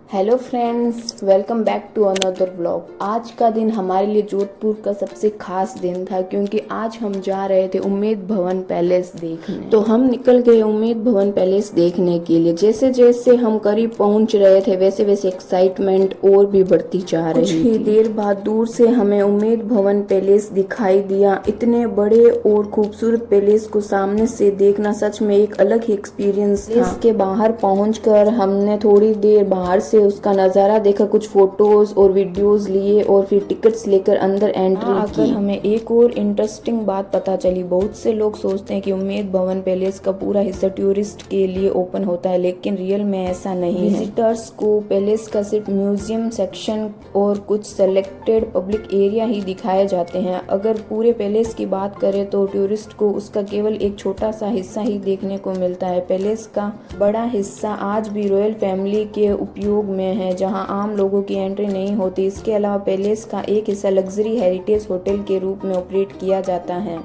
Hello friends, welcome back to another vlog. आज का दिन हमारे लिए जोधपुर का सबसे खास दिन था क्योंकि आज हम जा रहे थे उम्मीद भवन पैलेस देखने। तो हम निकल गए उम्मीद भवन पैलेस देखने के लिए। जैसे जैसे हम करीब पहुंच रहे थे वैसे वैसे एक्साइटमेंट और भी बढ़ती जा रही थी। कुछ ही देर बाद दूर से हमें उम्मीद भवन पैलेस दिखाई दिया। इतने बड़े और खूबसूरत पैलेस को सामने से देखना सच में एक अलग ही एक्सपीरियंस था। इसके बाहर पहुंचकर हमने थोड़ी देर बाहर से उसका नज़ारा देखा, कुछ फोटोज और वीडियोस लिए और फिर टिकट्स लेकर अंदर एंट्री की। हमें एक और इंटरेस्टिंग बात पता चली। बहुत से लोग सोचते हैं कि उम्मीद भवन पैलेस का पूरा हिस्सा टूरिस्ट के लिए ओपन होता है, लेकिन रियल में ऐसा नहीं है। विजिटर्स को पैलेस का सिर्फ म्यूजियम सेक्शन और कुछ सेलेक्टेड पब्लिक एरिया ही दिखाए जाते हैं। अगर पूरे पैलेस की बात करें तो टूरिस्ट को उसका केवल एक छोटा सा हिस्सा ही देखने को मिलता है। पैलेस का बड़ा हिस्सा आज भी रॉयल फैमिली के उपयोग में है, जहां आम लोगों की एंट्री नहीं होती। इसके अलावा पैलेस का एक हिस्सा लग्जरी हेरिटेज होटल के रूप में ऑपरेट किया जाता है,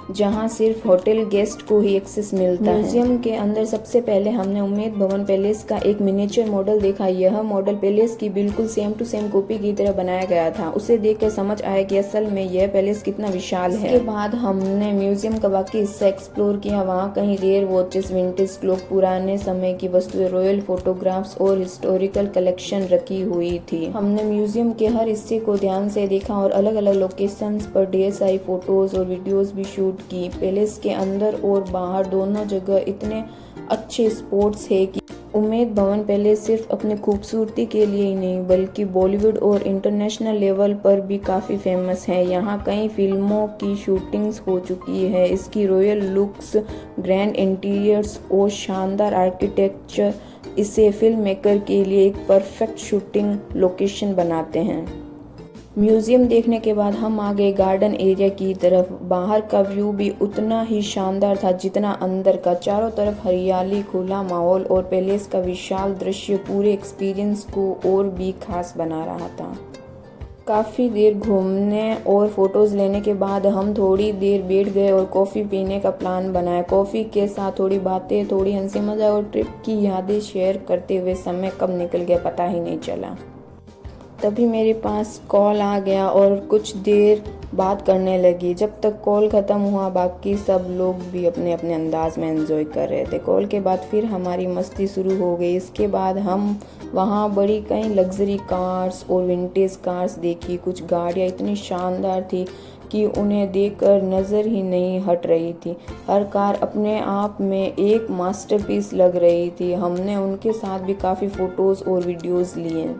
जहां सिर्फ होटल गेस्ट को ही एक्सेस मिलता है। म्यूजियम के अंदर सबसे पहले हमने उम्मीद भवन पैलेस का एक मिनिएचर मॉडल देखा। यह मॉडल पैलेस की बिल्कुल सेम टू सेम कॉपी की तरह बनाया गया था। उसे देखकर समझ आया कि असल में यह पैलेस कितना विशाल है। इसके बाद हमने म्यूजियम का बाकी हिस्सा एक्सप्लोर किया। वहाँ कहीं रेयर वॉचेस, विंटेज क्लॉक, पुराने समय की वस्तुएं, रॉयल फोटोग्राफ्स और हिस्टोरिकल कलेक्शन रखी हुई थी। हमने म्यूजियम के हर हिस्से को ध्यान से देखा और अलग अलग लोकेशंस पर ढेर सारी फोटोज और वीडियोस भी शूट की। पैलेस के अंदर और बाहर दोनों जगह इतने अच्छे स्पॉट्स है कि उम्मीद भवन पैलेस सिर्फ अपनी खूबसूरती के लिए ही नहीं बल्कि बॉलीवुड और इंटरनेशनल लेवल पर भी काफ़ी फेमस है। यहाँ कई फिल्मों की शूटिंग्स हो चुकी है। इसकी रॉयल लुक्स, ग्रैंड इंटीरियर्स और शानदार आर्किटेक्चर इसे फिल्म मेकर के लिए एक परफेक्ट शूटिंग लोकेशन बनाते हैं। म्यूजियम देखने के बाद हम आ गए गार्डन एरिया की तरफ। बाहर का व्यू भी उतना ही शानदार था जितना अंदर का। चारों तरफ हरियाली, खुला माहौल और पैलेस का विशाल दृश्य पूरे एक्सपीरियंस को और भी खास बना रहा था। काफ़ी देर घूमने और फोटोज़ लेने के बाद हम थोड़ी देर बैठ गए और कॉफ़ी पीने का प्लान बनाया। कॉफ़ी के साथ थोड़ी बातें, थोड़ी हंसी मजाक और ट्रिप की यादें शेयर करते हुए समय कब निकल गया पता ही नहीं चला। तभी मेरे पास कॉल आ गया और कुछ देर बात करने लगी। जब तक कॉल ख़त्म हुआ बाकी सब लोग भी अपने अपने अंदाज में एंजॉय कर रहे थे। कॉल के बाद फिर हमारी मस्ती शुरू हो गई। इसके बाद हम वहाँ बड़ी कई लग्जरी कार्स और विंटेज कार्स देखी। कुछ गाड़ियाँ इतनी शानदार थी कि उन्हें देखकर नज़र ही नहीं हट रही थी। हर कार अपने आप में एक मास्टरपीस लग रही थी। हमने उनके साथ भी काफ़ी फ़ोटोज़ और वीडियोज़ लिए।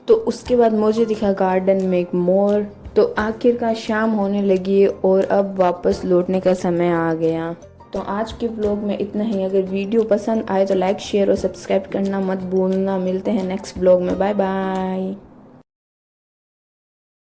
तो उसके बाद मुझे दिखा गार्डन में एक मोर। तो आखिरकार शाम होने लगी और अब वापस लौटने का समय आ गया। तो आज के व्लॉग में इतना ही। अगर वीडियो पसंद आए तो लाइक, शेयर और सब्सक्राइब करना मत भूलना। मिलते हैं नेक्स्ट व्लॉग में। Bye bye.